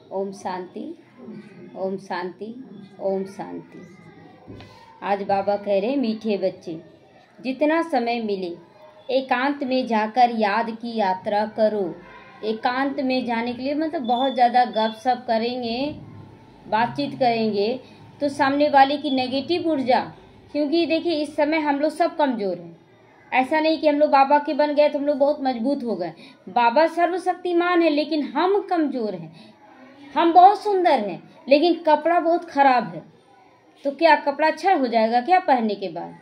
ओम शांति, ओम शांति, ओम शांति। आज बाबा कह रहे मीठे बच्चे, जितना समय मिले एकांत में जाकर याद की यात्रा करो। एकांत में जाने के लिए मतलब बहुत ज़्यादा गपशप करेंगे, बातचीत करेंगे तो सामने वाले की नेगेटिव ऊर्जा, क्योंकि देखिए इस समय हम लोग सब कमज़ोर हैं। ऐसा नहीं कि हम लोग बाबा के बन गए तो हम लोग बहुत मजबूत हो गए। बाबा सर्वशक्तिमान है लेकिन हम कमज़ोर हैं। हम बहुत सुंदर हैं लेकिन कपड़ा बहुत खराब है। तो क्या कपड़ा अच्छा हो जाएगा क्या पहनने के बाद?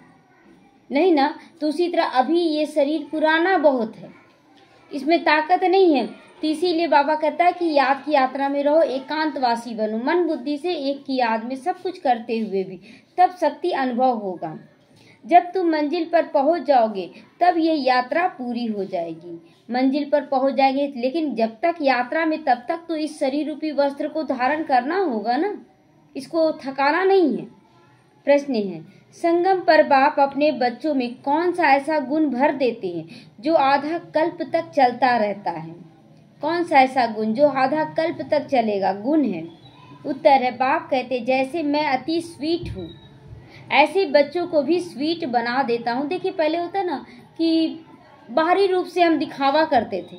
नहीं ना। तो उसी तरह अभी ये शरीर पुराना बहुत है, इसमें ताकत नहीं है। तो इसीलिए बाबा कहता है कि याद की यात्रा में रहो, एकांतवासी बनो। मन बुद्धि से एक की याद में सब कुछ करते हुए भी तब शक्ति अनुभव होगा। जब तुम मंजिल पर पहुंच जाओगे तब ये यात्रा पूरी हो जाएगी। मंजिल पर पहुंच जाएंगे, लेकिन जब तक यात्रा में तब तक तो इस शरीर रूपी वस्त्र को धारण करना होगा ना, इसको थकाना नहीं है। प्रश्न है, संगम पर बाप अपने बच्चों में कौन सा ऐसा गुण भर देते हैं जो आधा कल्प तक चलता रहता है? कौन सा ऐसा गुण जो आधा कल्प तक चलेगा? गुण है। उत्तर है, बाप कहते जैसे मैं अति स्वीट हूँ ऐसे बच्चों को भी स्वीट बना देता हूँ। देखिए पहले होता ना कि बाहरी रूप से हम दिखावा करते थे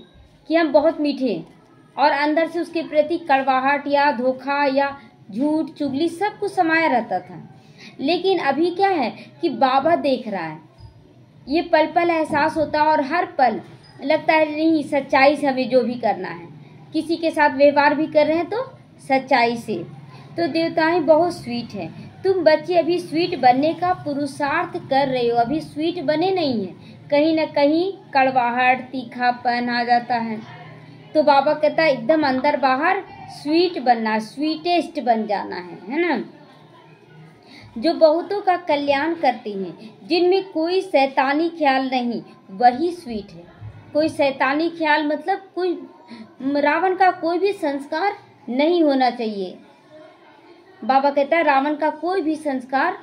कि हम बहुत मीठे हैं और अंदर से उसके प्रति कड़वाहट या धोखा या झूठ चुगली सब कुछ समाया रहता था। लेकिन अभी क्या है कि बाबा देख रहा है, ये पल पल एहसास होता है और हर पल लगता है नहीं सच्चाई से हमें जो भी करना है, किसी के साथ व्यवहार भी कर रहे हैं तो सच्चाई से। तो देवताएं बहुत स्वीट है। तुम बच्चे अभी स्वीट बनने का पुरुषार्थ कर रहे हो, अभी स्वीट बने नहीं है। कहीं न कहीं कड़वाहट तीखापन आ जाता है। तो बाबा कहता है एकदम अंदर बाहर स्वीट बनना, स्वीटेस्ट बन जाना है ना। जो बहुतों का कल्याण करती हैं, जिनमें कोई शैतानी ख्याल नहीं, वही स्वीट है। कोई शैतानी ख्याल मतलब कोई रावण का कोई भी संस्कार नहीं होना चाहिए। बाबा कहता है रावण का कोई भी संस्कार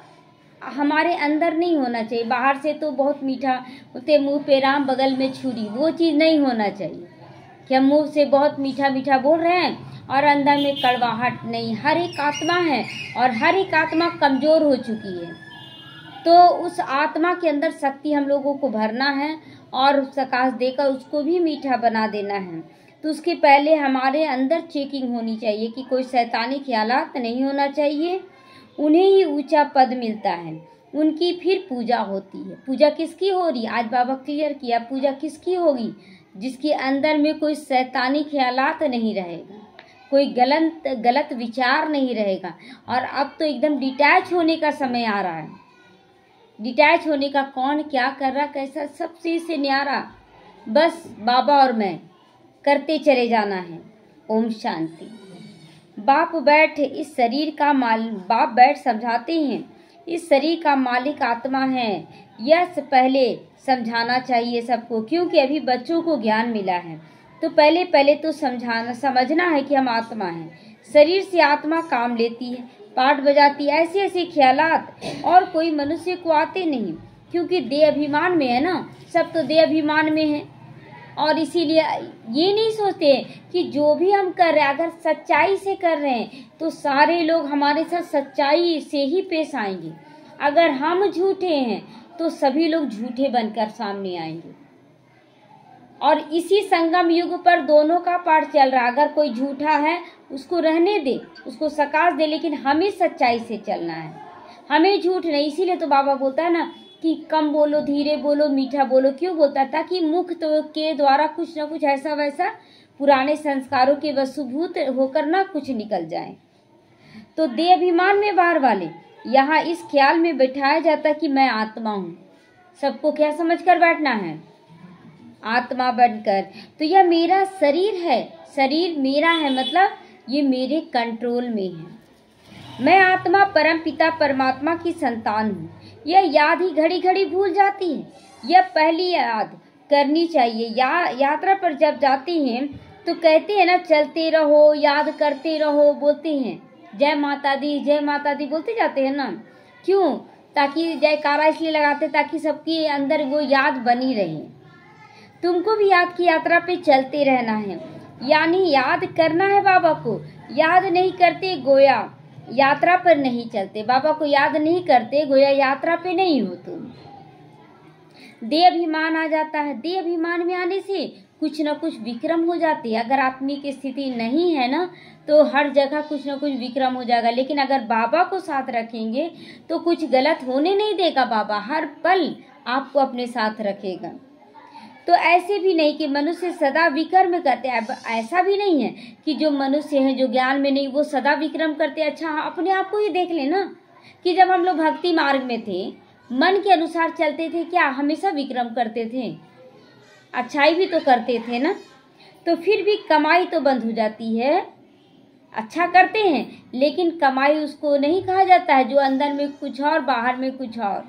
हमारे अंदर नहीं होना चाहिए। बाहर से तो बहुत मीठा होते, मुंह पे राम बगल में छुरी, वो चीज़ नहीं होना चाहिए कि हम मुंह से बहुत मीठा मीठा बोल रहे हैं और अंदर में कड़वाहट नहीं। हर एक आत्मा है और हर एक आत्मा कमज़ोर हो चुकी है। तो उस आत्मा के अंदर शक्ति हम लोगों को भरना है और प्रकाश देकर उसको भी मीठा बना देना है। तो उसके पहले हमारे अंदर चेकिंग होनी चाहिए कि कोई शैतानी ख्यालात नहीं होना चाहिए। उन्हें ही ऊंचा पद मिलता है, उनकी फिर पूजा होती है। पूजा किसकी हो रही? आज बाबा क्लियर किया, पूजा किसकी होगी? जिसके अंदर में कोई शैतानी ख्यालात नहीं रहेगा, कोई गलत विचार नहीं रहेगा। और अब तो एकदम डिटैच होने का समय आ रहा है। डिटैच होने का, कौन क्या कर रहा कैसा सब चीज़ से न्यारा, बस बाबा और मैं करते चले जाना है। ओम शांति। बाप बैठ इस शरीर का बाप बैठ समझाते हैं इस शरीर का मालिक आत्मा है। यह पहले समझाना चाहिए सबको, क्योंकि अभी बच्चों को ज्ञान मिला है। तो पहले तो समझना है कि हम आत्मा हैं। शरीर से आत्मा काम लेती है, पाठ बजाती है। ऐसे ऐसे ख्यालात और कोई मनुष्य को आते नहीं, क्योंकि देह अभिमान में है ना, सब तो देह अभिमान में है। और इसीलिए ये नहीं सोचते कि जो भी हम कर रहे हैं अगर सच्चाई से कर रहे हैं तो सारे लोग हमारे साथ सच्चाई से ही पेश आएंगे। अगर हम झूठे हैं तो सभी लोग झूठे बनकर सामने आएंगे। और इसी संगम युग पर दोनों का पाठ चल रहा है। अगर कोई झूठा है उसको रहने दे, उसको सकाश दे, लेकिन हमें सच्चाई से चलना है, हमें झूठ नहीं। इसीलिए तो बाबा बोलता है ना कि कम बोलो, धीरे बोलो, मीठा बोलो। क्यों बोलता? ताकि मुख तो के द्वारा कुछ ना कुछ ऐसा वैसा पुराने संस्कारों के वसूभूत होकर ना कुछ निकल जाए। तो देह अभिमान में बाहर वाले यहाँ इस ख्याल में बैठाया जाता कि मैं आत्मा हूँ। सबको क्या समझकर बैठना है? आत्मा बनकर। तो यह मेरा शरीर है, शरीर मेरा है, मतलब ये मेरे कंट्रोल में है। मैं आत्मा परम पिता परमात्मा की संतान हूँ। यह याद ही घड़ी घड़ी भूल जाती है। यह पहली याद करनी चाहिए। यात्रा पर जब जाते हैं तो कहते हैं ना चलते रहो, याद करते रहो, बोलते हैं जय माता दी बोलते जाते हैं ना। क्यों? ताकि जयकारा इसलिए लगाते ताकि सबके अंदर वो याद बनी रहे। तुमको भी याद की यात्रा पे चलते रहना है, यानी याद करना है बाबा को, याद नहीं करते गोया यात्रा पर नहीं चलते। बाबा को याद नहीं करते गोया यात्रा पे नहीं हो तुम। देह अभिमान आ जाता है। देह अभिमान में आने से कुछ न कुछ विक्रम हो जाती है। अगर आत्मिक स्थिति नहीं है ना तो हर जगह कुछ न कुछ विक्रम हो जाएगा। लेकिन अगर बाबा को साथ रखेंगे तो कुछ गलत होने नहीं देगा। बाबा हर पल आपको अपने साथ रखेगा। तो ऐसे भी नहीं कि मनुष्य सदा विक्रम करते। अब ऐसा भी नहीं है कि जो मनुष्य हैं जो ज्ञान में नहीं वो सदा विक्रम करते। अच्छा, अपने आप को ही देख लेना कि जब हम लोग भक्ति मार्ग में थे, मन के अनुसार चलते थे, क्या हमेशा विक्रम करते थे? अच्छाई भी तो करते थे ना। तो फिर भी कमाई तो बंद हो जाती है। अच्छा करते हैं लेकिन कमाई उसको नहीं कहा जाता है जो अंदर में कुछ और बाहर में कुछ और।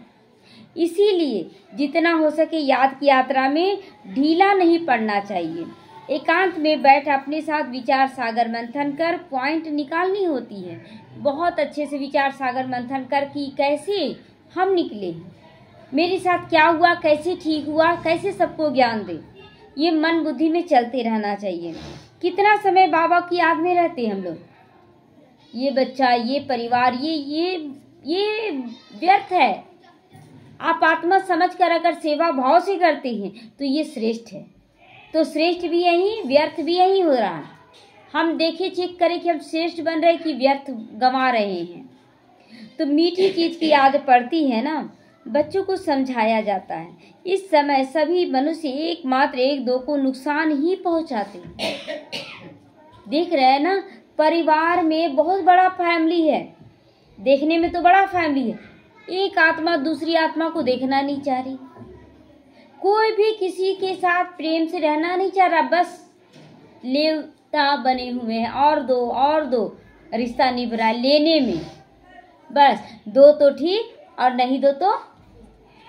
इसीलिए जितना हो सके याद की यात्रा में ढीला नहीं पड़ना चाहिए। एकांत में बैठ अपने साथ विचार सागर मंथन कर पॉइंट निकालनी होती है। बहुत अच्छे से विचार सागर मंथन कर कि कैसे हम निकले, मेरे साथ क्या हुआ, कैसे ठीक हुआ, कैसे सबको ज्ञान दे। ये मन बुद्धि में चलते रहना चाहिए। कितना समय बाबा की याद में रहते हैं हम लोग। ये बच्चा, ये परिवार, ये व्यर्थ है। आप आत्मा समझ कर अगर सेवा भाव से करते हैं तो ये श्रेष्ठ है। तो श्रेष्ठ भी यही, व्यर्थ भी यही हो रहा है। हम देखें, चेक करें कि हम श्रेष्ठ बन रहे कि व्यर्थ गंवा रहे हैं। तो मीठी चीज की याद पड़ती है ना। बच्चों को समझाया जाता है इस समय सभी मनुष्य एकमात्र एक दो को नुकसान ही पहुंचाते हैं। देख रहे हैं ना, परिवार में बहुत बड़ा फैमिली है। देखने में तो बड़ा फैमिली है, एक आत्मा दूसरी आत्मा को देखना नहीं चाह रही। कोई भी किसी के साथ प्रेम से रहना नहीं चाह रहा, बस लेवता बने हुए हैं। और दो रिश्ता निभ रहा है लेने में। बस दो तो ठीक और नहीं दो तो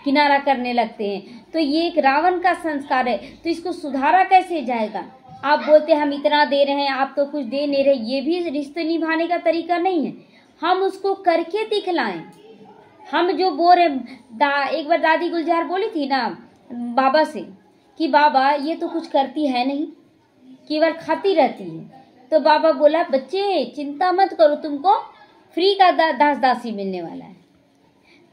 किनारा करने लगते हैं। तो ये एक रावण का संस्कार है। तो इसको सुधारा कैसे जाएगा? आप बोलते हम इतना दे रहे हैं, आप तो कुछ दे नहीं रहे। ये भी रिश्ते निभाने का तरीका नहीं है। हम उसको करके दिखलाएं। हम जो बोल रहे, एक बार दादी गुलजार बोली थी ना बाबा से कि बाबा ये तो कुछ करती है नहीं, केवल खाती रहती है। तो बाबा बोला बच्चे चिंता मत करो, तुमको फ्री का दास दासी मिलने वाला है।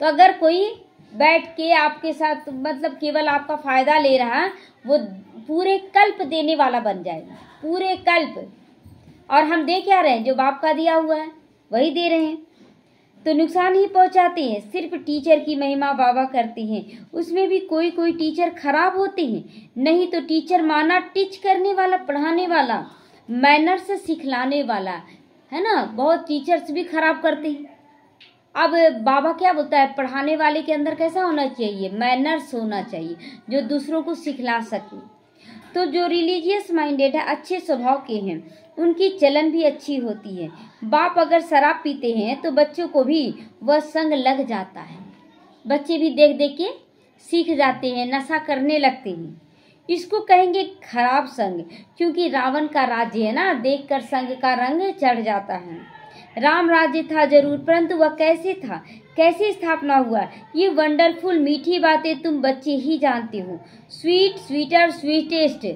तो अगर कोई बैठ के आपके साथ मतलब केवल आपका फायदा ले रहा है, वो पूरे कल्प देने वाला बन जाएगा, पूरे कल्प। और हम दे क्या रहे हैं? जो बाप का दिया हुआ है वही दे रहे हैं। तो नुकसान ही पहुंचाते हैं। सिर्फ टीचर की महिमा बाबा करते हैं, उसमें भी कोई कोई टीचर खराब होते हैं। नहीं तो टीचर माना टीच करने वाला, पढ़ाने वाला, मैनर्स सिखलाने वाला, है ना। बहुत टीचर्स भी खराब करते हैं। अब बाबा क्या बोलता है, पढ़ाने वाले के अंदर कैसा होना चाहिए? मैनर्स होना चाहिए, जो दूसरों को सिखला सके। तो जो रिलीजियस माइंडेड है, अच्छे स्वभाव के हैं, उनकी चलन भी अच्छी होती है। बाप अगर शराब पीते हैं तो बच्चों को भी वह संग लग जाता है। बच्चे भी देख देख के सीख जाते हैं, नशा करने लगते हैं। इसको कहेंगे खराब संग, क्योंकि रावण का राज्य है ना, देखकर संग का रंग चढ़ जाता है। राम राज्य था जरूर, परंतु वह कैसे था, कैसे स्थापना हुआ, ये वंडरफुल मीठी बातें तुम बच्चे ही जानते हो। स्वीट, स्वीटर, स्वीटेस्ट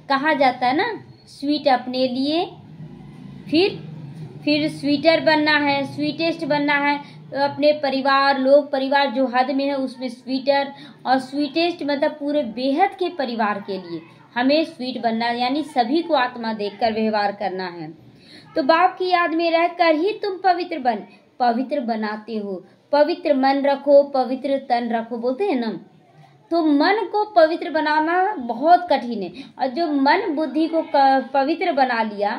कहा जाता है ना। स्वीट अपने लिए, फिर स्वीटर बनना है, स्वीटेस्ट बनना है। तो अपने परिवार, लोग परिवार जो हद में है उसमें स्वीटर, और स्वीटेस्ट मतलब पूरे बेहद के परिवार के लिए हमें स्वीट बनना है, यानी सभी को आत्मा देखकर व्यवहार करना है। तो बाप की याद में रहकर ही तुम पवित्र बनाते हो। पवित्र मन रखो, पवित्र तन रखो, बोलते हैं ना। तो मन को पवित्र बनाना बहुत कठिन है, और जो मन बुद्धि को पवित्र बना लिया,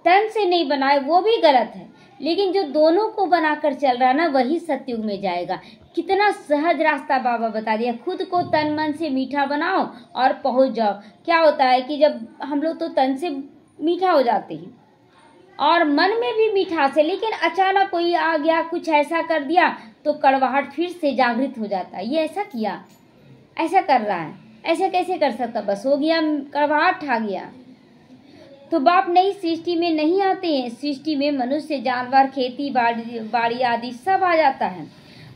तन से नहीं बनाए, वो भी गलत है। लेकिन जो दोनों को बनाकर चल रहा है ना, वही सत्युग में जाएगा। कितना सहज रास्ता बाबा बता दिया। खुद को तन मन से मीठा बनाओ और पहुंच जाओ। क्या होता है कि जब हम लोग तो तन से मीठा हो जाते हैं और मन में भी मिठास है, लेकिन अचानक कोई आ गया, कुछ ऐसा कर दिया तो कड़वाहट फिर से जागृत हो जाता है। ये ऐसा किया, ऐसा कर रहा है, ऐसा कैसे कर सकता, बस हो गया, कड़वाहट आ गया। तो बाप नई सृष्टि में नहीं आते हैं। सृष्टि में मनुष्य, जानवर, खेती बाड़ी आदि सब आ जाता है।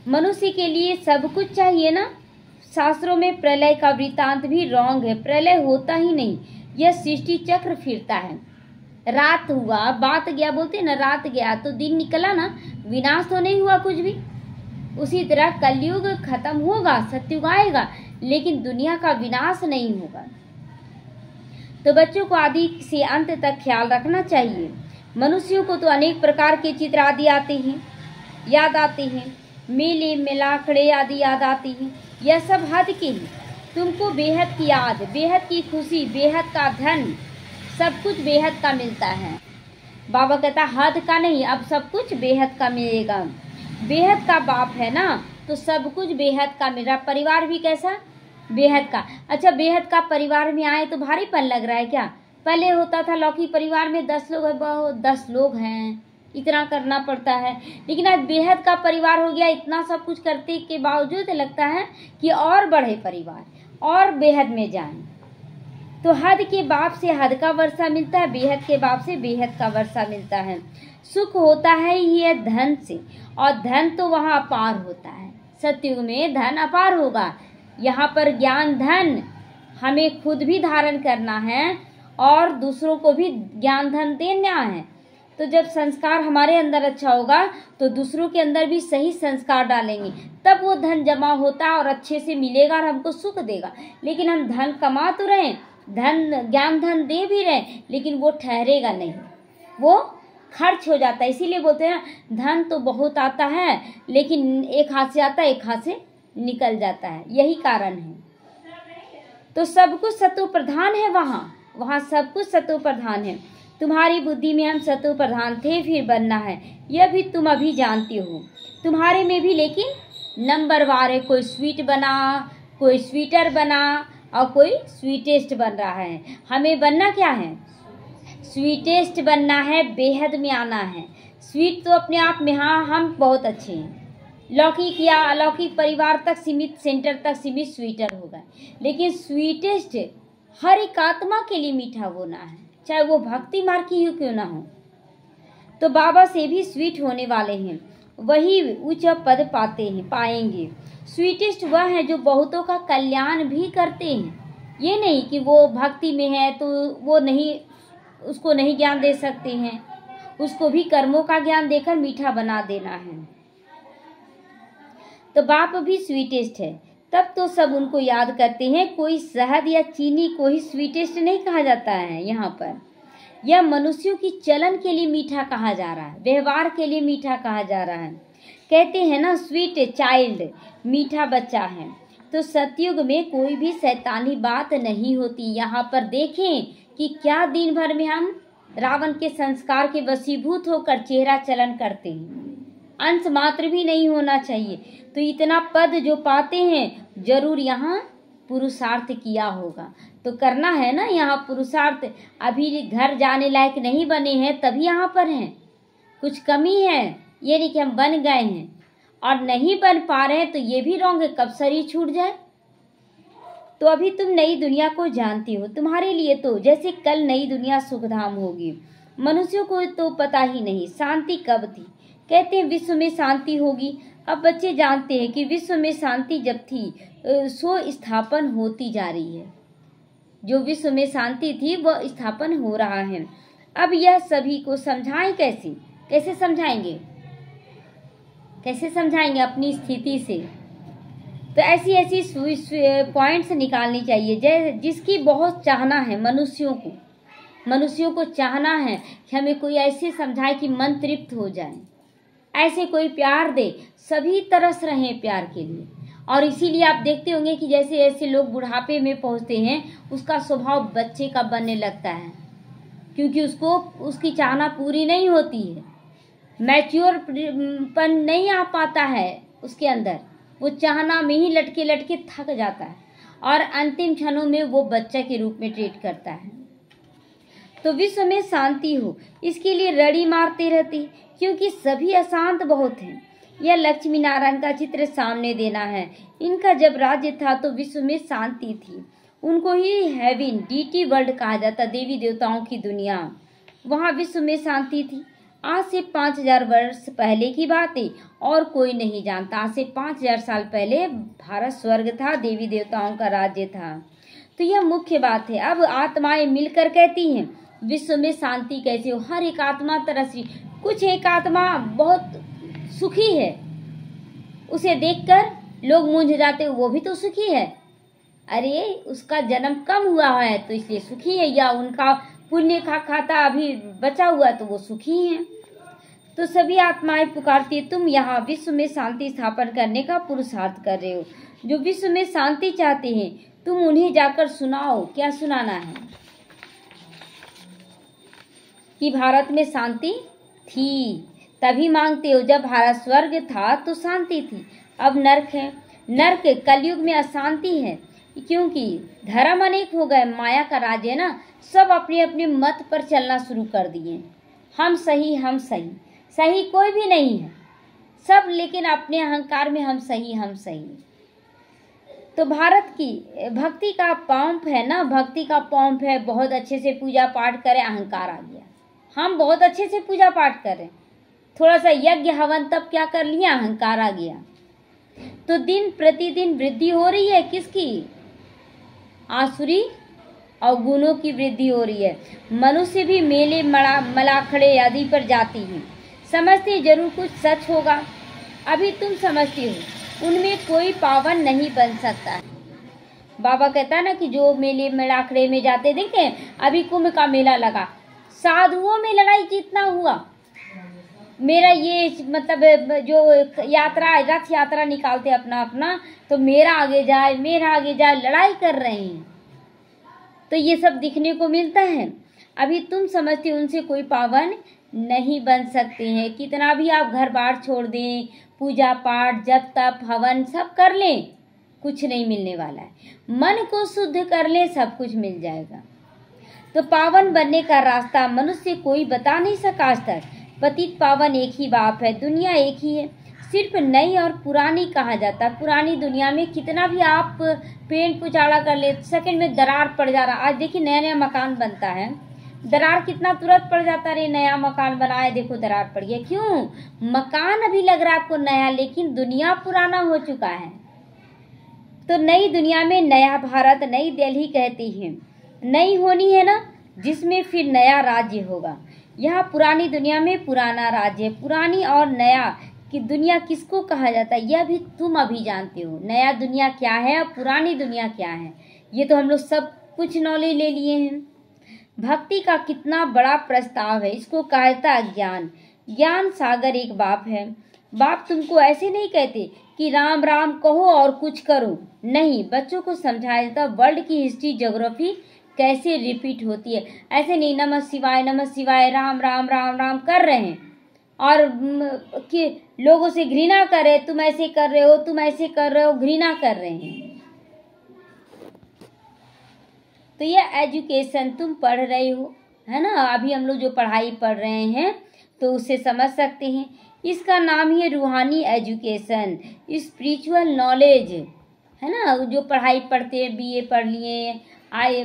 मनुष्य के लिए सब कुछ चाहिए ना। शास्त्रों में प्रलय का वृत्तांत भी रॉन्ग है। प्रलय होता ही नहीं, यह सृष्टि चक्र फिरता है। रात हुआ, बात गया बोलते ना, रात गया तो दिन निकला ना, विनाश तो नहीं हुआ कुछ भी। उसी तरह कलयुग खत्म होगा, सतयुग आएगा, लेकिन दुनिया का विनाश नहीं होगा। तो बच्चों को आदि से अंत तक ख्याल रखना चाहिए। मनुष्यों को तो अनेक प्रकार के चित्र आदि आते हैं, याद आते हैं, मेले मिलाखड़े आदि याद आती हैं। यह सब हद के ही। तुमको बेहद की याद, बेहद की खुशी, बेहद का धन, सब कुछ बेहद का मिलता है। बाबा कहता हद का नहीं, अब सब कुछ बेहद का मिलेगा। बेहद का बाप है ना, तो सब कुछ बेहद का मिल रहा। परिवार भी कैसा, बेहद का। अच्छा, बेहद का परिवार में आए तो भारीपन लग रहा है क्या? पहले होता था लौकी परिवार में 10 लोग है, बहुत 10 लोग हैं, इतना करना पड़ता है। लेकिन आज बेहद का परिवार हो गया, इतना सब कुछ करते के बावजूद लगता है कि और बढ़े परिवार, और बेहद में जाएं। तो हद के बाप से हद का वर्षा मिलता है, बेहद के बाप से बेहद का वर्षा मिलता है। सुख होता है ये धन से, और धन तो वहाँ अपार होता है। सतयुग में धन अपार होगा। यहाँ पर ज्ञान धन हमें खुद भी धारण करना है और दूसरों को भी ज्ञान धन देना है। तो जब संस्कार हमारे अंदर अच्छा होगा तो दूसरों के अंदर भी सही संस्कार डालेंगे, तब वो धन जमा होता है और अच्छे से मिलेगा और हमको सुख देगा। लेकिन हम धन कमा तो रहे, धन ज्ञान धन दे भी रहे, लेकिन वो ठहरेगा नहीं, वो खर्च हो जाता है। इसीलिए बोलते हैं धन तो बहुत आता है, लेकिन एक हाथ से आता है, एक हाथ से निकल जाता है। यही कारण है। तो सब कुछ सत्व प्रधान है, वहाँ सब कुछ सत्व प्रधान है। तुम्हारी बुद्धि में हम सत्व प्रधान थे, फिर बनना है, यह भी तुम अभी जानती हो। तुम्हारे में भी लेकिन नंबरवार है। कोई स्वीट बना, कोई स्वीटर बना, और कोई स्वीटेस्ट बन रहा है। हमें बनना क्या है? स्वीटेस्ट बनना है, बेहद में आना है। स्वीट तो अपने आप में, हाँ हम बहुत अच्छे हैं, लौकिक या अलौकिक परिवार तक सीमित, सेंटर तक सीमित स्वीटर होगा, लेकिन स्वीटेस्ट हर एक आत्मा के लिए मीठा होना है, चाहे वो भक्ति मार्ग की ही क्यों ना हो। तो बाबा से भी स्वीट होने वाले हैं, वही उच्च पद पाएंगे। स्वीटेस्ट वह है जो बहुतों का कल्याण भी करते हैं। ये नहीं कि वो भक्ति में है तो वो नहीं, उसको नहीं ज्ञान दे सकते हैं, उसको भी कर्मों का ज्ञान देकर मीठा बना देना है। तो बाप भी स्वीटेस्ट है, तब तो सब उनको याद करते हैं। कोई शहद या चीनी को ही स्वीटेस्ट नहीं कहा जाता है। यहाँ पर यह मनुष्यों की चलन के लिए मीठा कहा जा रहा है, व्यवहार के लिए मीठा कहा जा रहा है। कहते हैं ना स्वीट चाइल्ड, मीठा बच्चा है। तो सतयुग में कोई भी शैतानी बात नहीं होती। यहाँ पर देखें कि क्या दिन भर में हम रावण के संस्कार के वशीभूत होकर चेहरा चलन करते हैं। अंश मात्र भी नहीं होना चाहिए। तो इतना पद जो पाते हैं, जरूर यहाँ पुरुषार्थ किया होगा। तो करना है ना यहाँ पुरुषार्थ। अभी घर जाने लायक नहीं बने हैं, तभी यहाँ पर हैं। कुछ कमी है, ये नहीं कि हम बन गए हैं और नहीं बन पा रहे हैं, तो ये भी रॉन्ग है, कब शरीर छूट जाए। तो अभी तुम नई दुनिया को जानती हो। तुम्हारे लिए तो जैसे कल नई दुनिया सुखधाम होगी। मनुष्यों को तो पता ही नहीं शांति कब थी। कहते हैं विश्व में शांति होगी। अब बच्चे जानते हैं कि विश्व में शांति जब थी सो स्थापन होती जा रही है। जो विश्व में शांति थी वह स्थापन हो रहा है। अब यह सभी को समझाएं कैसे? कैसे समझाएंगे? कैसे समझाएंगे अपनी स्थिति से? तो ऐसी ऐसी पॉइंट्स निकालनी चाहिए जिसकी बहुत चाहना है मनुष्यों को चाहना है कि हमें कोई ऐसे समझाए कि मन तृप्त हो जाए, ऐसे कोई प्यार दे, सभी तरस रहे हैं प्यार के लिए। और इसीलिए आप देखते होंगे कि जैसे ऐसे लोग बुढ़ापे में पहुंचते हैं, उसका स्वभाव बच्चे का बनने लगता है, क्योंकि उसको उसकी चाहना पूरी नहीं होती है, मैच्योरपन नहीं आ पाता है उसके अंदर। वो चाहना में ही लटके लटके थक जाता है और अंतिम क्षणों में वो बच्चा के रूप में ट्रीट करता है। तो विश्व में शांति हो, इसके लिए रड़ी मारते रहती, क्योंकि सभी अशांत बहुत हैं। यह लक्ष्मी नारायण का चित्र सामने देना है। इनका जब राज्य था तो विश्व में शांति थी। उनको ही हेवन, डीटी वर्ल्ड कहा जाता, देवी देवताओं की दुनिया। वहाँ विश्व में शांति थी। आज से 5000 वर्ष पहले की बात है, और कोई नहीं जानता। आज से 5000 साल पहले भारत स्वर्ग था, देवी देवताओं का राज्य था। तो यह मुख्य बात है। अब आत्माएं मिलकर कहती हैं विश्व में शांति कैसे हो। हर एक आत्मा तरस, कुछ एक आत्मा बहुत सुखी है, उसे देखकर लोग मूंझ जाते, वो भी तो सुखी है। अरे उसका जन्म कम हुआ है तो इसलिए सुखी है, या उनका पुण्य का खाता अभी बचा हुआ तो वो सुखी हैं। तो सभी आत्माएं पुकारती है, तुम यहाँ विश्व में शांति स्थापन करने का पुरुषार्थ कर रहे हो। जो विश्व में शांति चाहते हैं तुम उन्हें जाकर सुनाओ। क्या सुनाना है? कि भारत में शांति थी, तभी मांगते हो। जब भारत स्वर्ग था तो शांति थी, अब नर्क है। नर्क कलयुग में अशांति है, क्योंकि धर्म अनेक हो गए, माया का राज है ना। सब अपने अपने मत पर चलना शुरू कर दिए। हम सही, हम सही, सही कोई भी नहीं है सब, लेकिन अपने अहंकार में हम सही, हम सही। तो भारत की भक्ति का पंप है ना, भक्ति का पंप है। बहुत अच्छे से पूजा पाठ करें, अहंकार आ गया। हम बहुत अच्छे से पूजा पाठ करें, थोड़ा सा यज्ञ हवन, तब क्या कर लिया? अहंकार आ गया। तो दिन प्रतिदिन वृद्धि हो रही है किसकी? आसुरी और गुणों की वृद्धि हो रही है। मनुष्य भी मेले मलाखड़े आदि पर जाती हैं, समझते जरूर कुछ सच होगा। अभी तुम समझती हो उनमें कोई पावन नहीं बन सकता। बाबा कहता है ना कि जो मेले मलाखड़े में जाते, देखे अभी कुंभ का मेला लगा, साधुओं में लड़ाई कितना हुआ। मेरा ये मतलब जो यात्रा, रथ यात्रा निकालते अपना अपना, तो मेरा आगे जाए, मेरा आगे जाए, लड़ाई कर रहे हैं। तो ये सब दिखने को मिलता है। अभी तुम समझते हो उनसे कोई पावन नहीं बन सकते हैं। कितना भी आप घर बार छोड़ दें, पूजा पाठ जप तप हवन सब कर लें, कुछ नहीं मिलने वाला है। मन को शुद्ध कर लें, सब कुछ मिल जाएगा। तो पावन बनने का रास्ता मनुष्य कोई बता नहीं सका आज तक। पतित पावन एक ही बाप है, दुनिया एक ही है, सिर्फ नई और पुरानी कहा जाता है। पुरानी दुनिया में कितना भी आप पेंट पुचाड़ा कर ले, सेकंड में दरार पड़ जा रहा। आज देखिए नया नया मकान बनता है, दरार कितना तुरंत पड़ जाता है। नया मकान बनाए, देखो दरार पड़ गया। क्यों? मकान अभी लग रहा है आपको नया, लेकिन दुनिया पुराना हो चुका है। तो नई दुनिया में नया भारत, नई दिल्ली कहती है, नई होनी है ना, जिसमें फिर नया राज्य होगा। यहाँ पुरानी दुनिया में पुराना राज्य, पुरानी और नया कि दुनिया किसको कहा जाता है यह भी तुम अभी जानते हो। नया दुनिया क्या है और पुरानी दुनिया क्या है, ये तो हम लोग सब कुछ नॉलेज ले लिए हैं। भक्ति का कितना बड़ा प्रस्ताव है, इसको कहा जाता है ज्ञान। ज्ञान सागर एक बाप है। बाप तुमको ऐसे नहीं कहते कि राम राम कहो और कुछ करो, नहीं, बच्चों को समझाया जाता वर्ल्ड की हिस्ट्री ज्योग्राफी कैसे रिपीट होती है। ऐसे नहीं नमः शिवाय राम राम राम राम कर रहे हैं और कि लोगों से घृणा कर रहे, तुम ऐसे कर रहे हो, तुम ऐसे कर रहे हो, घृणा कर रहे हैं। तो ये एजुकेशन तुम पढ़ रहे हो, है ना। अभी हम लोग जो पढ़ाई पढ़ रहे हैं तो उससे समझ सकते हैं। इसका नाम ही है रूहानी एजुकेशन, स्पिरिचुअल नॉलेज, है ना। जो पढ़ाई पढ़ते हैं, बीए पढ़ लिए, आए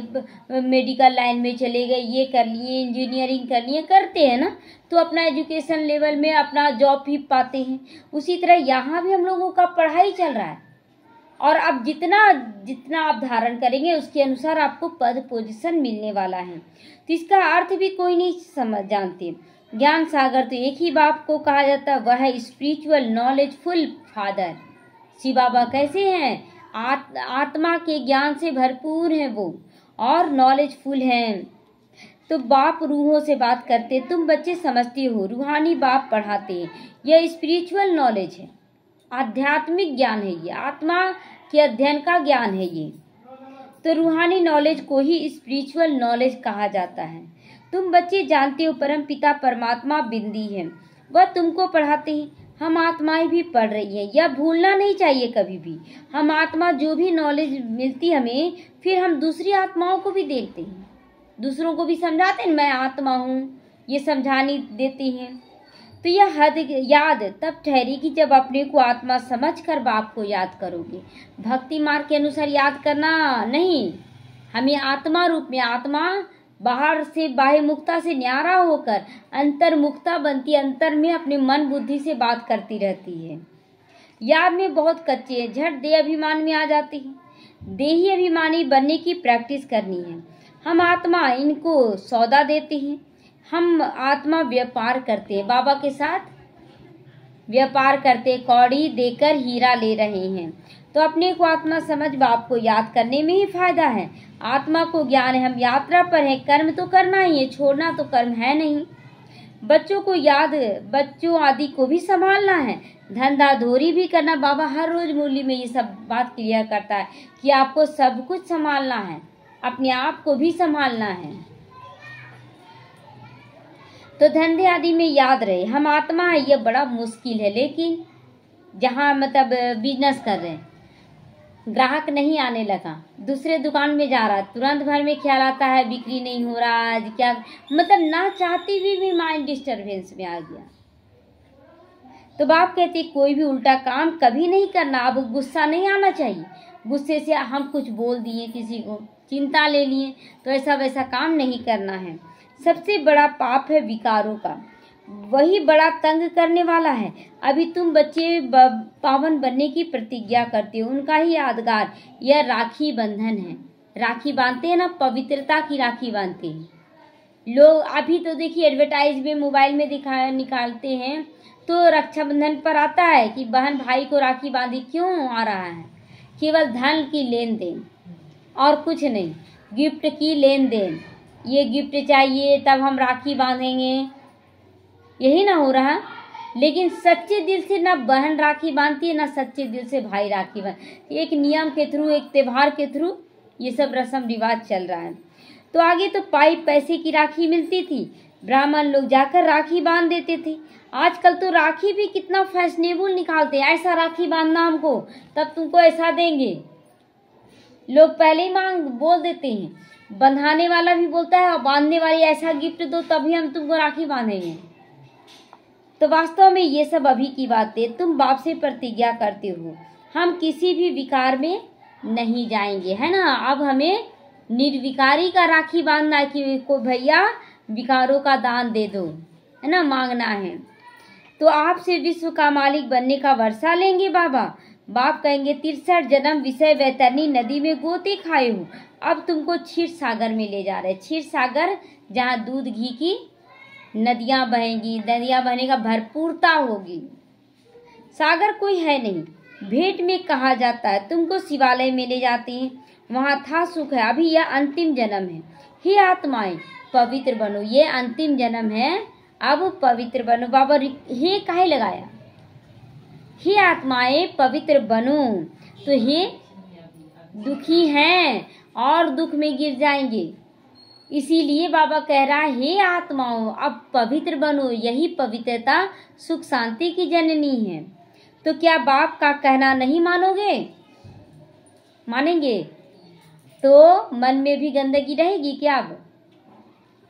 मेडिकल लाइन में चले गए, ये कर लिए, इंजीनियरिंग कर लिए, करते हैं ना, तो अपना एजुकेशन लेवल में अपना जॉब भी पाते हैं। उसी तरह यहाँ भी हम लोगों का पढ़ाई चल रहा है, और अब जितना जितना आप धारण करेंगे उसके अनुसार आपको पद पोजीशन मिलने वाला है। तो इसका अर्थ भी कोई नहीं समझ जानते। ज्ञान सागर तो एक ही बाप को कहा जाता है, वह है स्पिरिचुअल नॉलेजफुल फादर। शिव बाबा कैसे हैं? आत्मा के ज्ञान से भरपूर हैं वो, और नॉलेजफुल हैं। तो बाप रूहों से बात करते, तुम बच्चे समझते हो, रूहानी बाप पढ़ाते हैं। यह स्पिरिचुअल नॉलेज है, आध्यात्मिक ज्ञान है, ये आत्मा के अध्ययन का ज्ञान है ये। तो रूहानी नॉलेज को ही स्पिरिचुअल नॉलेज कहा जाता है। तुम बच्चे जानते हो परम पिता परमात्मा बिंदी है, वह तुमको पढ़ाते हैं। हम आत्माएं भी पढ़ रही हैं, यह भूलना नहीं चाहिए कभी भी। हम आत्मा जो भी नॉलेज मिलती हमें, फिर हम दूसरी आत्माओं को भी देते हैं, दूसरों को भी समझाते हैं, मैं आत्मा हूँ, ये समझानी देती हैं। तो यह हद याद तब ठहरेगी जब अपने को आत्मा समझकर बाप को याद करोगे। भक्ति मार्ग के अनुसार याद करना नहीं, हमें आत्मा रूप में, आत्मा बाहर से बाह्य मुक्ता से न्यारा होकर अंतर मुक्ता बनती, अंतर में अपने मन बुद्धि से बात करती रहती है। याद में बहुत कच्चे हैं, झट देह अभिमान में आ जाती है। देही अभिमानी बनने की प्रैक्टिस करनी है। हम आत्मा इनको सौदा देते हैं, हम आत्मा व्यापार करते हैं, बाबा के साथ व्यापार करते, कौड़ी देकर हीरा ले रहे हैं। तो अपने को आत्मा समझ बाप को याद करने में ही फायदा है। आत्मा को ज्ञान है, हम यात्रा पर हैं, कर्म तो करना ही है, छोड़ना तो कर्म है नहीं। बच्चों को याद, बच्चों आदि को भी संभालना है, धंधा धोरी भी करना। बाबा हर रोज मुरली में ये सब बात क्लियर करता है कि आपको सब कुछ संभालना है, अपने आप को भी संभालना है। तो धंधे आदि में याद रहे हम आत्मा है, ये बड़ा मुश्किल है। लेकिन जहाँ मतलब बिजनेस कर रहे हैं, ग्राहक नहीं आने लगा, दूसरे दुकान में जा रहा, तुरंत भर में ख्याल आता है बिक्री नहीं हो रहा, आज क्या, मतलब ना चाहती भी माइंड डिस्टर्बेंस में आ गया। तो बाप कहते कोई भी उल्टा काम कभी नहीं करना। अब गुस्सा नहीं आना चाहिए, गुस्से से हम कुछ बोल दिए, किसी को चिंता ले लिए, तो ऐसा वैसा काम नहीं करना है। सबसे बड़ा पाप है विकारों का, वही बड़ा तंग करने वाला है। अभी तुम बच्चे पावन बनने की प्रतिज्ञा करते हो, उनका ही यादगार यह राखी बंधन है। राखी बांधते हैं ना, पवित्रता की राखी बांधते हैं लोग। अभी तो देखिए एडवर्टाइज में मोबाइल में निकालते हैं, तो रक्षाबंधन पर आता है कि बहन भाई को राखी बांधी। क्यों आ रहा है? केवल धन की लेन देन और कुछ नहीं, गिफ्ट की लेन देन। ये गिफ्ट चाहिए तब हम राखी बांधेंगे, यही ना हो रहा। लेकिन सच्चे दिल से ना बहन राखी बांधती है, ना सच्चे दिल से भाई राखी बांध। एक नियम के थ्रू, एक त्योहार के थ्रू ये सब रस्म रिवाज चल रहा है। तो आगे तो पैसे की राखी मिलती थी, ब्राह्मण लोग जाकर राखी बांध देते थे। आजकल तो राखी भी कितना फैशनेबल निकालते हैं, ऐसा राखी बांधना हमको तब तुमको ऐसा देंगे। लोग पहले ही बोल देते हैं, बंधाने वाला भी बोलता है और बांधने वाली ऐसा गिफ्ट दो तभी हम तुमको राखी बांधेंगे। तो वास्तव में ये सब अभी की बातें, तुम बाप से प्रतिज्ञा करते हो हम किसी भी विकार में नहीं जाएंगे, है ना। अब हमें निर्विकारी का राखी बांधना है कि को भैया विकारों का दान दे दो, है ना, मांगना है। तो आपसे विश्व का मालिक बनने का वर्षा लेंगे बाबा। बाप कहेंगे 63 जन्म विषय वैतरणी नदी में गोते खाए हो, अब तुमको क्षीर सागर में ले जा रहे। क्षीर सागर जहाँ दूध घी की नदियाँ बहेंगी, नदियाँ बहने का भरपूरता होगी। सागर कोई है नहीं, भेंट में कहा जाता है। तुमको शिवालय में ले जाते हैं, वहाँ था सुख है। अभी यह अंतिम जन्म है, हे आत्माएं पवित्र बनो। ये अंतिम जन्म है, अब पवित्र बनो। बाबा हे काहे लगाया, हे आत्माएं पवित्र बनो। तो हे दुखी हैं और दुख में गिर जाएंगे, इसीलिए बाबा कह रहा है हे आत्माओं अब पवित्र बनो। यही पवित्रता सुख शांति की जननी है। तो क्या बाप का कहना नहीं मानोगे? मानेंगे तो मन में भी गंदगी रहेगी क्या? अब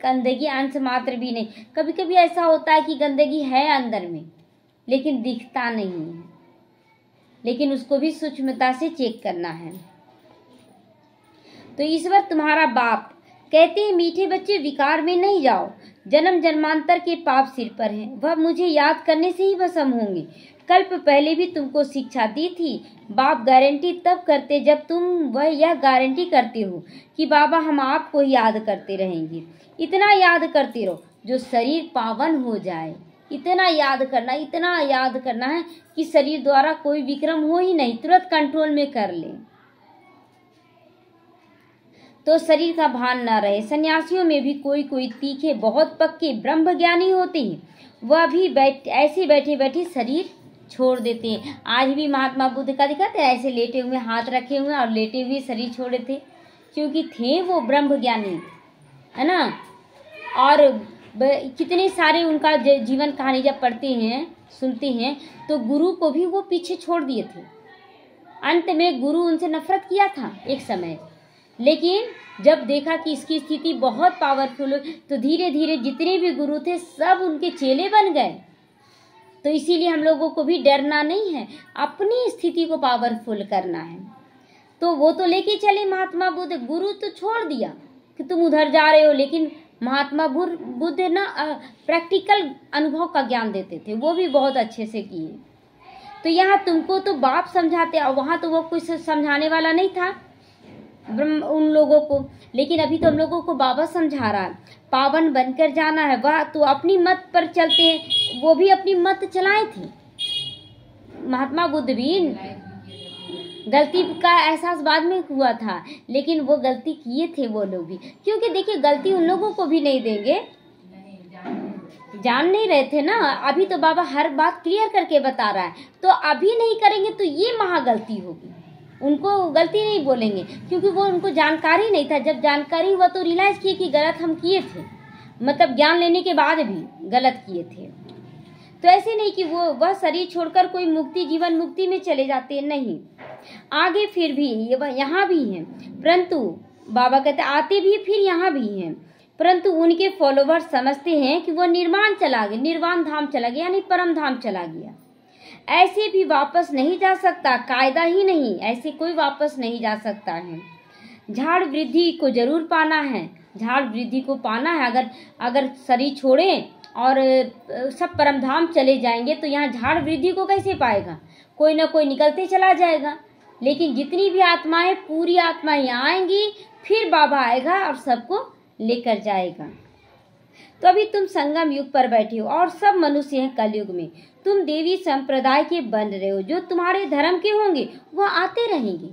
गंदगी अंश मात्र भी नहीं। कभी कभी ऐसा होता है कि गंदगी है अंदर में लेकिन दिखता नहीं है, लेकिन उसको भी सूक्ष्मता से चेक करना है। तो ईश्वर तुम्हारा बाप कहते हैं मीठे बच्चे विकार में नहीं जाओ, जन्म जन्मांतर के पाप सिर पर हैं, वह मुझे याद करने से ही भस्म होंगे। कल्प पहले भी तुमको शिक्षा दी थी। बाप गारंटी तब करते जब तुम वह यह गारंटी करते हो कि बाबा हम आपको याद करते रहेंगे। इतना याद करते रहो जो शरीर पावन हो जाए। इतना याद करना है कि शरीर द्वारा कोई विक्रम हो ही नहीं, तुरंत कंट्रोल में कर ले, तो शरीर का भान ना रहे। सन्यासियों में भी कोई तीखे बहुत पक्के ब्रह्म ज्ञानी होते हैं, वह भी ऐसे बैठे बैठे शरीर छोड़ देते हैं। आज भी महात्मा बुद्ध का दिखाते हैं, ऐसे लेटे हुए हाथ रखे हुए और लेटे हुए शरीर छोड़े थे, क्योंकि थे वो ब्रह्म ज्ञानी, है ना। और कितने सारे उनका जीवन कहानी जब पढ़ते हैं सुनते हैं तो गुरु को भी वो पीछे छोड़ दिए थे। अंत में गुरु उनसे नफरत किया था एक समय, लेकिन जब देखा कि इसकी स्थिति बहुत पावरफुल है तो धीरे धीरे जितने भी गुरु थे सब उनके चेले बन गए। तो इसीलिए हम लोगों को भी डरना नहीं है, अपनी स्थिति को पावरफुल करना है। तो वो तो लेके चले महात्मा बुद्ध, गुरु तो छोड़ दिया कि तुम उधर जा रहे हो, लेकिन महात्मा बुद्ध ना प्रैक्टिकल अनुभव का ज्ञान देते थे, वो भी बहुत अच्छे से किए। तो यहाँ तुमको तो बाप समझाते और वहाँ तो वो कुछ समझाने वाला नहीं था, उन लोगों को। लेकिन अभी तो हम लोगों को बाबा समझा रहा है पावन बनकर जाना है। वह तो अपनी मत पर चलते हैं, वो भी अपनी मत चलाए थे। महात्मा बुद्ध भी गलती का एहसास बाद में हुआ था, लेकिन वो गलती किए थे वो लोग भी, क्योंकि देखिए गलती उन लोगों को भी नहीं देंगे, जान नहीं रहे थे ना। अभी तो बाबा हर बात क्लियर करके बता रहा है, तो अभी नहीं करेंगे तो ये महा गलती होगी। उनको गलती नहीं बोलेंगे क्योंकि वो उनको जानकारी नहीं था। जब जानकारी हुआ तो रियलाइज किए कि गलत हम किए थे, मतलब ज्ञान लेने के बाद भी गलत किए थे। तो ऐसे नहीं कि वह शरीर छोड़कर कोई मुक्ति जीवन मुक्ति में चले जाते हैं, नहीं, आगे फिर भी यहाँ भी हैं, परंतु बाबा कहते आते भी फिर यहाँ भी हैं, परंतु उनके फॉलोवर्स समझते हैं कि वो निर्वाण चला गया, निर्वाण धाम चला गया, यानी परम धाम चला गया। ऐसे भी वापस नहीं जा सकता, कायदा ही नहीं, ऐसे कोई वापस नहीं जा सकता है। झाड़ वृद्धि को जरूर पाना है, झाड़ वृद्धि को पाना है। अगर शरीर छोड़ें और सब परम धाम चले जाएंगे तो यहाँ झाड़ वृद्धि को कैसे पाएगा, कोई ना कोई निकलते चला जाएगा। लेकिन जितनी भी आत्माएं, पूरी आत्माएं यहाँ आएंगी, फिर बाबा आएगा और सबको लेकर जाएगा। तो अभी तुम संगम युग पर बैठे हो और सब मनुष्य हैं कलयुग में। तुम देवी संप्रदाय के बन रहे हो, जो तुम्हारे धर्म के होंगे वो आते रहेंगे,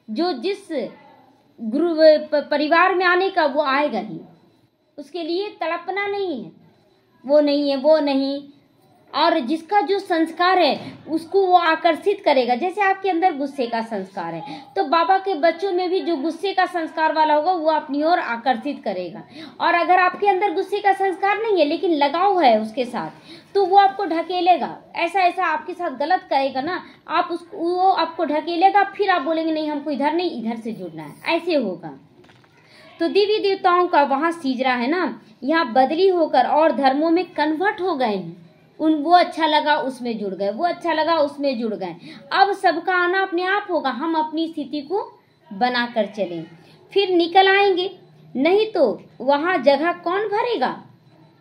जो जिस गुरु परिवार में आने का वो आएगा ही, उसके लिए तड़पना नहीं है, वो नहीं है, वो नहीं। और जिसका जो संस्कार है उसको वो आकर्षित करेगा। जैसे आपके अंदर गुस्से का संस्कार है तो बाबा के बच्चों में भी जो गुस्से का संस्कार वाला होगा वो अपनी ओर आकर्षित करेगा। और अगर आपके अंदर गुस्से का संस्कार नहीं है लेकिन लगाव है उसके साथ तो वो आपको ढकेलेगा, ऐसा आपके साथ गलत करेगा ना, वो आपको ढकेलेगा, फिर आप बोलेंगे नहीं हमको इधर नहीं, इधर से जुड़ना है, ऐसे होगा। तो देवी देवताओं का वहाँ सीजरा है ना, यहाँ बदली होकर और धर्मों में कन्वर्ट हो गए हैं। वो अच्छा लगा उसमें जुड़ गए, वो अच्छा लगा उसमें जुड़ गए। अब सबका आना अपने आप होगा, हम अपनी स्थिति को बना कर चलें, फिर निकल आएंगे। नहीं तो वहाँ जगह कौन भरेगा,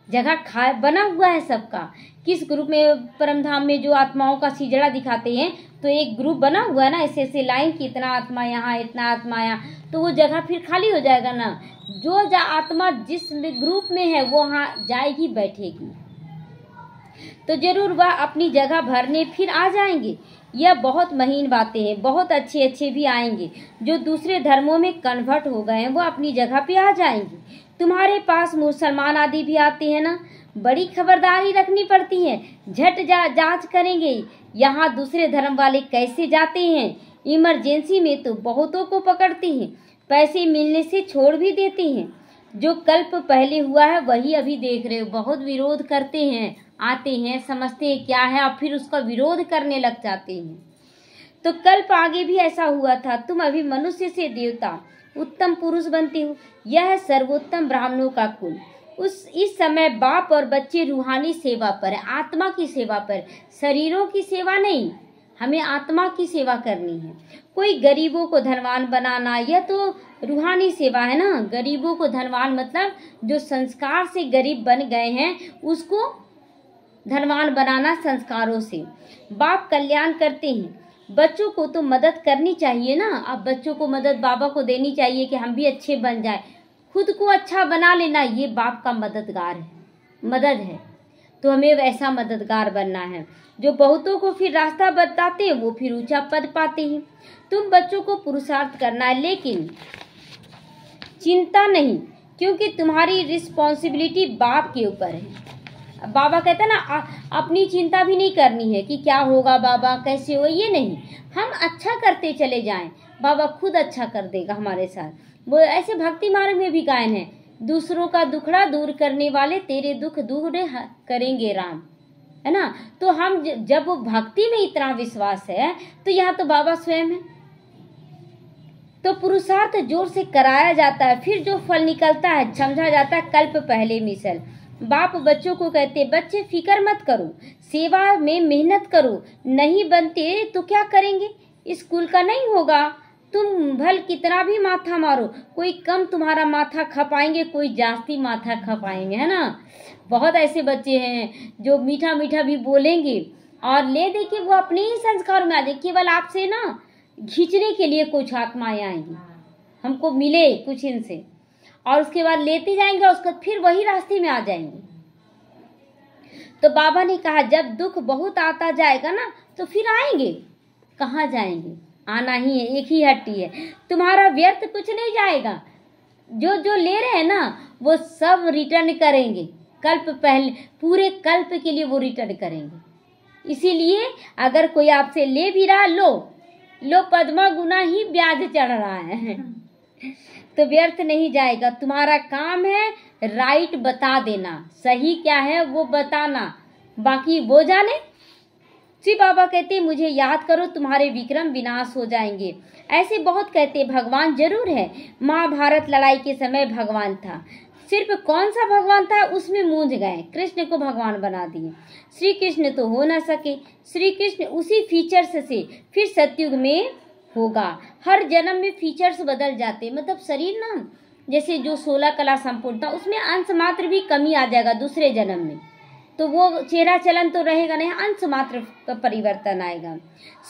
जगह बना हुआ है सबका। किस ग्रुप में परमधाम में जो आत्माओं का सिजड़ा दिखाते हैं तो एक ग्रुप बना हुआ है ना, ऐसे लाइन की इतना आत्मा यहाँ, इतना आत्मा यहाँ, तो वो जगह फिर खाली हो जाएगा ना। जो आत्मा जिस ग्रुप में है वो वहाँ जाएगी, बैठेगी, तो जरूर वह अपनी जगह भरने फिर आ जाएंगे। यह बहुत महीन बातें हैं, बहुत अच्छे भी आएंगे। जो दूसरे धर्मों में कन्वर्ट हो गए हैं वो अपनी जगह पे आ जाएंगे। तुम्हारे पास मुसलमान आदि भी आते हैं ना, बड़ी खबरदारी रखनी पड़ती है, झट जांच करेंगे यहाँ दूसरे धर्म वाले कैसे जाते हैं। इमरजेंसी में तो बहुतों को पकड़ते हैं, पैसे मिलने से छोड़ भी देते हैं। जो कल्प पहले हुआ है वही अभी देख रहे हो, बहुत विरोध करते हैं, आते हैं, समझते हैं क्या है और फिर उसका विरोध करने लग जाते हैं। तो कल्प आगे भी ऐसा हुआ था। तुम अभी मनुष्य से देवता, उत्तम पुरुष बनते हो। यह है सर्वोत्तम ब्राह्मणों का कुल। इस समय बाप और बच्चे रूहानी सेवा पर है, आत्मा की सेवा पर, शरीरों की सेवा नहीं। हमें आत्मा की सेवा करनी है। कोई गरीबों को धनवान बनाना, यह तो रूहानी सेवा है ना। गरीबों को धनवान मतलब जो संस्कार से गरीब बन गए हैं उसको धनवान बनाना संस्कारों से। बाप कल्याण करते हैं, बच्चों को तो मदद करनी चाहिए ना। अब बच्चों को मदद बाबा को देनी चाहिए कि हम भी अच्छे बन जाए, खुद को अच्छा बना लेना, ये बाप का मददगार है, मदद है। तो हमें वैसा मददगार बनना है। जो बहुतों को फिर रास्ता बताते हैं वो फिर ऊंचा पद पाते हैं। तुम बच्चों को पुरुषार्थ करना है, लेकिन चिंता नहीं, क्योंकि तुम्हारी रिस्पॉन्सिबिलिटी बाप के ऊपर है। बाबा कहते हैं ना, अपनी चिंता भी नहीं करनी है कि क्या होगा बाबा, कैसे हो, ये नहीं। हम अच्छा करते चले जाएं, बाबा खुद अच्छा कर देगा हमारे साथ। वो ऐसे भक्ति मार्ग में भी गायन है, दूसरों का दुखड़ा दूर करने वाले तेरे दुख दूर करेंगे राम, है ना। तो हम जब वो भक्ति में इतना विश्वास है तो यहाँ तो बाबा स्वयं है। तो पुरुषार्थ जोर से कराया जाता है, फिर जो फल निकलता है समझा जाता है कल्प पहले मिसल। बाप बच्चों को कहते, बच्चे फिक्र मत करो, सेवा में मेहनत करो, नहीं बनते तो क्या करेंगे, स्कूल का नहीं होगा, तुम भल कितना भी माथा मारो, कोई कम तुम्हारा माथा खपाएंगे, कोई जास्ती माथा खपाएंगे, है ना। बहुत ऐसे बच्चे हैं जो मीठा मीठा भी बोलेंगे और ले दे के वो अपने ही संस्कार में आ जाए, केवल आपसे ना खींचने के लिए कुछ आत्माएं आएंगी, हमको मिले कुछ इनसे, और उसके बाद लेते जाएंगे और उसके बाद फिर वही रास्ते में आ जाएंगे। तो बाबा ने कहा जब दुख बहुत आता जाएगा ना तो फिर आएंगे, कहाँ जाएंगे, आना ही है, एक ही हट्टी है। तुम्हारा व्यर्थ कुछ नहीं जाएगा, जो जो ले रहे हैं ना वो सब रिटर्न करेंगे, कल्प पहले पूरे कल्प के लिए वो रिटर्न करेंगे। इसीलिए अगर कोई आपसे ले भी रहा, लो पद्मा गुना ही ब्याज चढ़ रहा है तो व्यर्थ नहीं जाएगा। तुम्हारा काम है राइट बता देना, सही क्या है वो बताना, बाकी वो जाने। श्री बाबा कहते मुझे याद करो तुम्हारे विक्रम विनाश हो जाएंगे। ऐसे बहुत कहते, भगवान जरूर है। महाभारत लड़ाई के समय भगवान था, सिर्फ कौन सा भगवान था उसमें मूंझ गए, कृष्ण को भगवान बना दिए। श्री कृष्ण तो हो ना सके, श्री कृष्ण उसी फीचर्स से फिर सतयुग में होगा। हर जन्म में फीचर्स बदल जाते, मतलब शरीर ना जैसे जो 16 कला संपूर्ण था उसमें अंश मात्र भी कमी आ जाएगा दूसरे जन्म में, तो वो चेहरा चलन तो रहेगा नहीं, अंश मात्र का परिवर्तन आएगा।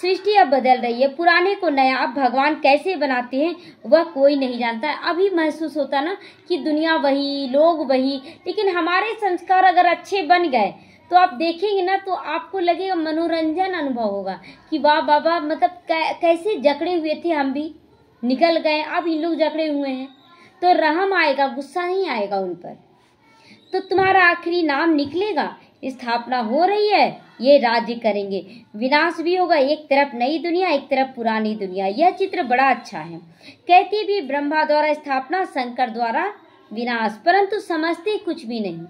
सृष्टि अब बदल रही है, पुराने को नया अब भगवान कैसे बनाते हैं वह कोई नहीं जानता। अभी महसूस होता ना कि दुनिया वही, लोग वही, लेकिन हमारे संस्कार अगर अच्छे बन गए तो आप देखेंगे ना तो आपको लगेगा मनोरंजन अनुभव होगा कि वाह बाबा, मतलब कैसे जकड़े हुए थे हम भी निकल गए, अब इन लोग जकड़े हुए हैं, तो रहम आएगा, गुस्सा नहीं आएगा उन पर। तो तुम्हारा आखिरी नाम निकलेगा, स्थापना हो रही है, ये राज्य करेंगे, विनाश भी होगा, एक तरफ नई दुनिया एक तरफ पुरानी दुनिया। यह चित्र बड़ा अच्छा है। कहती भी ब्रह्मा द्वारा स्थापना, शंकर द्वारा विनाश, परंतु समझते कुछ भी नहीं।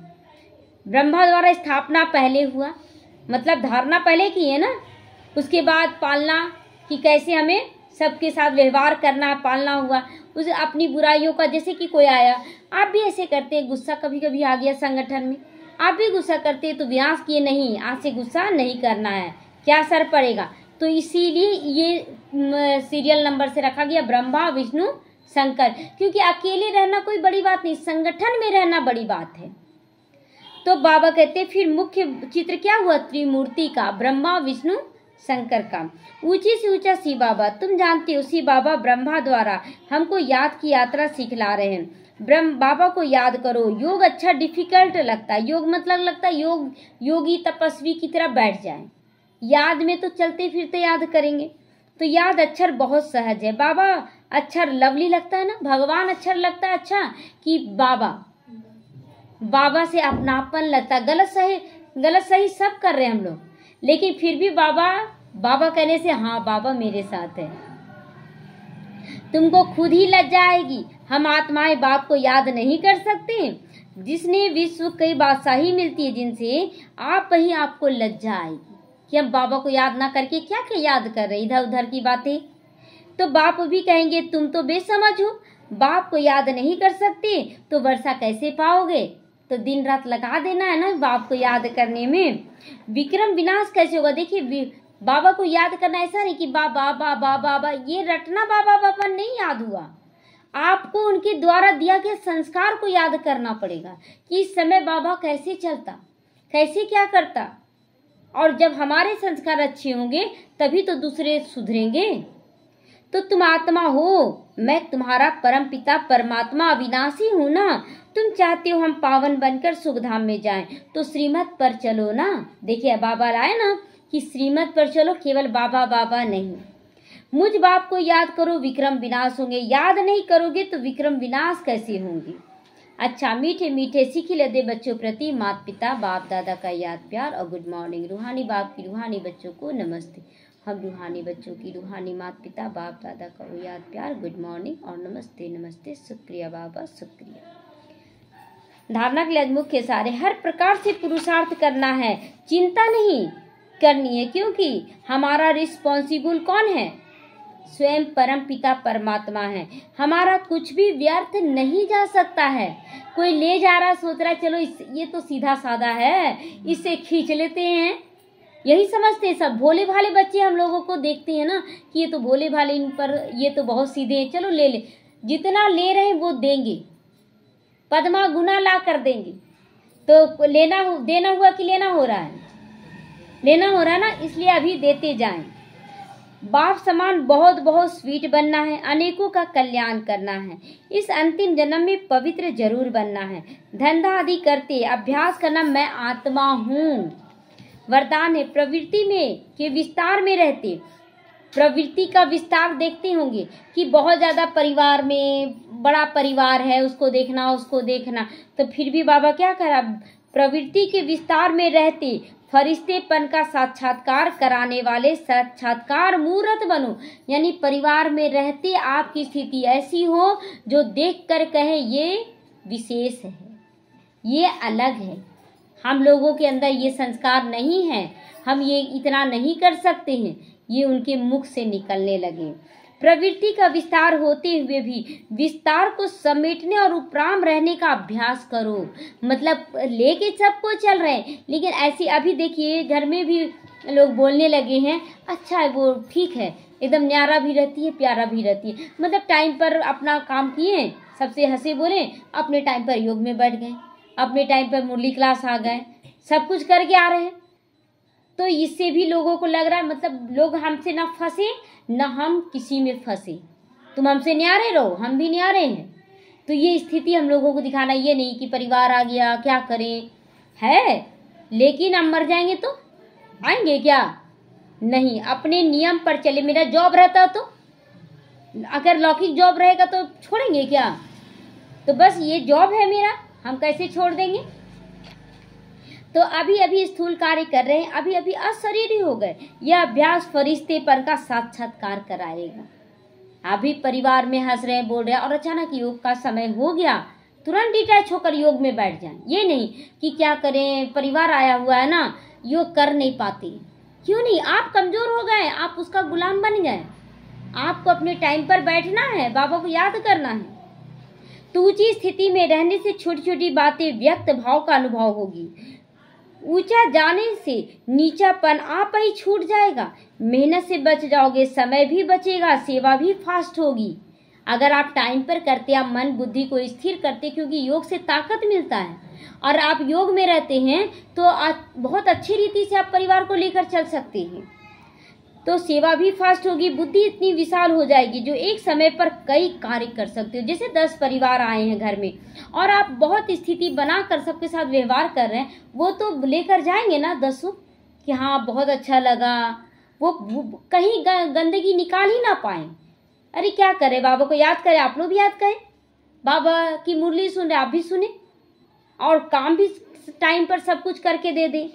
ब्रह्मा द्वारा स्थापना पहले हुआ, मतलब धारणा पहले की है ना, उसके बाद पालना कि कैसे हमें सबके साथ व्यवहार करना, पालना हुआ। उस अपनी बुराइयों का, जैसे कि कोई आया, आप भी ऐसे करते हैं, गुस्सा कभी कभी आ गया संगठन में, आप भी गुस्सा करते हैं तो विनाश किए नहीं, आज से गुस्सा नहीं करना है, क्या असर पड़ेगा। तो इसीलिए ये सीरियल नंबर से रखा गया ब्रह्मा विष्णु शंकर, क्योंकि अकेले रहना कोई बड़ी बात नहीं, संगठन में रहना बड़ी बात है। तो बाबा कहते फिर मुख्य चित्र क्या हुआ, त्रिमूर्ति का, ब्रह्मा विष्णु शंकर का। ऊंची से ऊंचा शिव बाबा, तुम जानते हो शिव बाबा ब्रह्मा द्वारा हमको याद की यात्रा सिखला रहे हैं। ब्रह्म बाबा को याद करो। योग अच्छा डिफिकल्ट लगता है, योग मतलब लगता है योगी तपस्वी की तरह बैठ जाए, याद में तो चलते फिरते याद करेंगे, तो याद अक्षर बहुत सहज है। बाबा अक्षर लवली लगता है ना, भगवान अक्षर लगता है अच्छा कि बाबा से अपनापन लगता है। गलत सही सब कर रहे हैं हम लोग, लेकिन फिर भी बाबा कहने से हाँ बाबा मेरे साथ है, तुमको खुद ही लज्जा आएगी। हम आत्माएं बाप को याद नहीं कर सकते, जिसने विश्व कई बादशाही मिलती है जिनसे, आप ही आपको लज्जा आएगी कि हम बाबा को याद ना करके क्या क्या याद कर रहे इधर उधर की बातें। तो बाप भी कहेंगे तुम तो बेसमझ हो, बाप को याद नहीं कर सकते तो वर्षा कैसे पाओगे, तो दिन रात लगा देना है ना बाप को याद करने में। विक्रम विनाश कैसे होगा, देखिए बाबा को याद करना ऐसा नहीं कि बाबा बाबा बाबा, ये रटना बाबा बाबा नहीं याद हुआ, आपको उनके द्वारा दिया गया संस्कार को याद करना पड़ेगा कि इस समय बाबा कैसे चलता, कैसे क्या करता। और जब हमारे संस्कार अच्छे होंगे तभी तो दूसरे सुधरेंगे। तो तुम आत्मा हो, मैं तुम्हारा परम पिता परमात्मा अविनाशी हूं ना। तुम चाहते हो हम पावन बनकर सुखधाम में जाएं, तो श्रीमत पर चलो ना। देखिए बाबा लाए ना कि श्रीमत पर चलो, केवल बाबा बाबा नहीं। मुझ बाप को याद करो, विक्रम विनाश होंगे। याद नहीं करोगे तो विक्रम विनाश कैसे होंगे। अच्छा, मीठे मीठे सीखी लेते बच्चों प्रति माता पिता बाप दादा का याद प्यार और गुड मॉर्निंग। रूहानी बाप की रूहानी बच्चों को नमस्ते। हम रूहानी बच्चों की रूहानी माता पिता बाप दादा का वो याद प्यार, गुड मॉर्निंग और नमस्ते नमस्ते, शुक्रिया बाबा शुक्रिया। धारणा के लिए मुख्य सारे, हर प्रकार से पुरुषार्थ करना है, चिंता नहीं करनी है, क्योंकि हमारा रिस्पॉन्सिबल कौन है, स्वयं परम पिता परमात्मा है। हमारा कुछ भी व्यर्थ नहीं जा सकता है। कोई ले जा रहा सोच रहा चलो ये तो सीधा साधा है, इसे खींच लेते हैं, यही समझते हैं सब। भोले भाले बच्चे हम लोगों को देखते हैं ना कि ये तो भोले भाले, इन पर ये तो बहुत सीधे हैं, चलो ले ले, जितना ले रहे हैं वो देंगे, पद्मा गुना ला कर देंगे। तो देना हुआ कि लेना हो रहा है, लेना हो रहा है ना, इसलिए अभी देते जाएं। बाप समान बहुत बहुत स्वीट बनना है, अनेकों का कल्याण करना है, इस अंतिम जन्म में पवित्र जरूर बनना है, धंधा आदि करते अभ्यास करना, मैं आत्मा हूँ। वरदान है प्रवृत्ति में के विस्तार में रहते, प्रवृत्ति का विस्तार देखते होंगे कि बहुत ज़्यादा परिवार में बड़ा परिवार है, उसको देखना उसको देखना, तो फिर भी बाबा क्या करा, प्रवृत्ति के विस्तार में रहते फरिश्तेपन का साक्षात्कार कराने वाले साक्षात्कार मूर्त बनो। यानी परिवार में रहते आपकी स्थिति ऐसी हो जो देख कर कहे ये विशेष है, ये अलग है, हम लोगों के अंदर ये संस्कार नहीं है, हम ये इतना नहीं कर सकते हैं, ये उनके मुख से निकलने लगे। प्रवृत्ति का विस्तार होते हुए भी विस्तार को समेटने और उपराम रहने का अभ्यास करो। मतलब लेके सबको चल रहे हैं, लेकिन ऐसी अभी देखिए घर में भी लोग बोलने लगे हैं, अच्छा है वो ठीक है, एकदम न्यारा भी रहती है प्यारा भी रहती है, मतलब टाइम पर अपना काम किए, सबसे हंसे बोले, अपने टाइम पर योग में बैठ गए, अपने टाइम पर मुरली क्लास आ गए, सब कुछ करके आ रहे हैं। तो इससे भी लोगों को लग रहा है मतलब लोग हमसे ना फंसे ना हम किसी में फंसे, तुम हमसे न्यारे रहो हम भी न्यारे हैं। तो ये स्थिति हम लोगों को दिखाना, ये नहीं कि परिवार आ गया क्या करें है, लेकिन हम मर जाएंगे तो आएंगे क्या, नहीं, अपने नियम पर चले। मेरा जॉब रहता तो अगर लौकिक जॉब रहेगा तो छोड़ेंगे क्या, तो बस ये जॉब है मेरा, हम कैसे छोड़ देंगे। तो अभी अभी स्थूल कार्य कर रहे हैं, अभी अभी अशरीरी हो गए, यह अभ्यास फरिश्तेपन का साक्षात्कार कराएगा। अभी परिवार में हंस रहे हैं बोल रहे हैं और अचानक योग का समय हो गया, तुरंत डिटैच होकर योग में बैठ जाएं। ये नहीं कि क्या करें, परिवार आया हुआ है ना, योग कर नहीं पाते, क्यों नहीं, आप कमजोर हो गए, आप उसका गुलाम बन गए, आपको अपने टाइम पर बैठना है, बाबा को याद करना है। तो ऊंची स्थिति में रहने से छोटी छोटी बातें व्यक्त भाव का अनुभव होगी, ऊंचा जाने से नीचापन आप ही छूट जाएगा, मेहनत से बच जाओगे, समय भी बचेगा, सेवा भी फास्ट होगी। अगर आप टाइम पर करते, आप मन बुद्धि को स्थिर करते, क्योंकि योग से ताकत मिलता है और आप योग में रहते हैं तो बहुत अच्छी रीति से आप परिवार को लेकर चल सकते हैं। तो सेवा भी फास्ट होगी, बुद्धि इतनी विशाल हो जाएगी जो एक समय पर कई कार्य कर सकते हो। जैसे 10 परिवार आए हैं घर में और आप बहुत स्थिति बनाकर सबके साथ व्यवहार कर रहे हैं, वो तो लेकर जाएंगे ना 10 कि हाँ बहुत अच्छा लगा, वो कहीं गंदगी निकाल ही ना पाए। अरे क्या करें, बाबा को याद करें, आप लोग भी याद करें, बाबा की मुरली सुन रहे आप भी सुने और काम भी टाइम पर सब कुछ करके दे दे।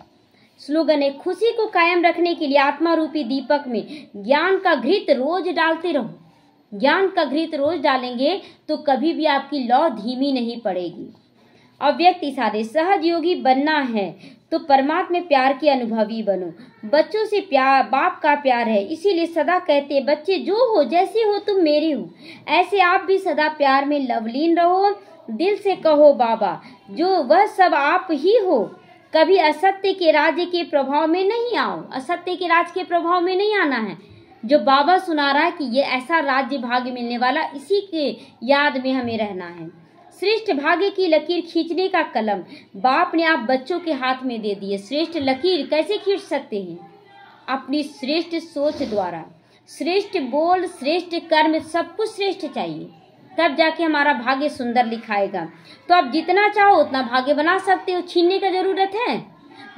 स्लोगन है, खुशी को कायम रखने के लिए आत्मा रूपी दीपक में ज्ञान का घृत रोज डालते रहो। ज्ञान का घृत रोज डालेंगे तो कभी भी आपकी लौ धीमी नहीं पड़ेगी। अव्यक्त इशारे, सहज योगी बनना है तो परमात्मा में प्यार के अनुभवी बनो। बच्चों से प्यार बाप का प्यार है, इसीलिए सदा कहते बच्चे जो हो जैसे हो तुम मेरे हो, ऐसे आप भी सदा प्यार में लवलीन रहो। दिल से कहो बाबा जो वह सब आप ही हो, कभी असत्य के राज्य के प्रभाव में नहीं आओ, असत्य के राज के प्रभाव में नहीं आना है। जो बाबा सुना रहा है कि ये ऐसा राज्य भाग्य मिलने वाला, इसी के याद में हमें रहना है। श्रेष्ठ भाग्य की लकीर खींचने का कलम बाप ने आप बच्चों के हाथ में दे दिए। श्रेष्ठ लकीर कैसे खींच सकते हैं? अपनी श्रेष्ठ सोच द्वारा, श्रेष्ठ बोल, श्रेष्ठ कर्म, सब कुछ श्रेष्ठ चाहिए, तब जाके हमारा भाग्य सुंदर लिखाएगा। तो आप जितना चाहो उतना भाग्य बना सकते हो। छीनने का जरूरत है,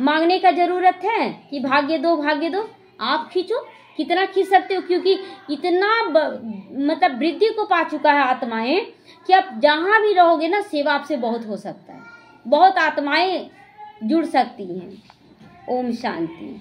मांगने का जरूरत है कि भाग्य दो भाग्य दो, आप खींचो, कितना खींच सकते हो, क्योंकि इतना मतलब वृद्धि को पा चुका है आत्माएं कि आप जहाँ भी रहोगे ना, सेवा आपसे बहुत हो सकता है, बहुत आत्माएं जुड़ सकती हैं। ओम शांति।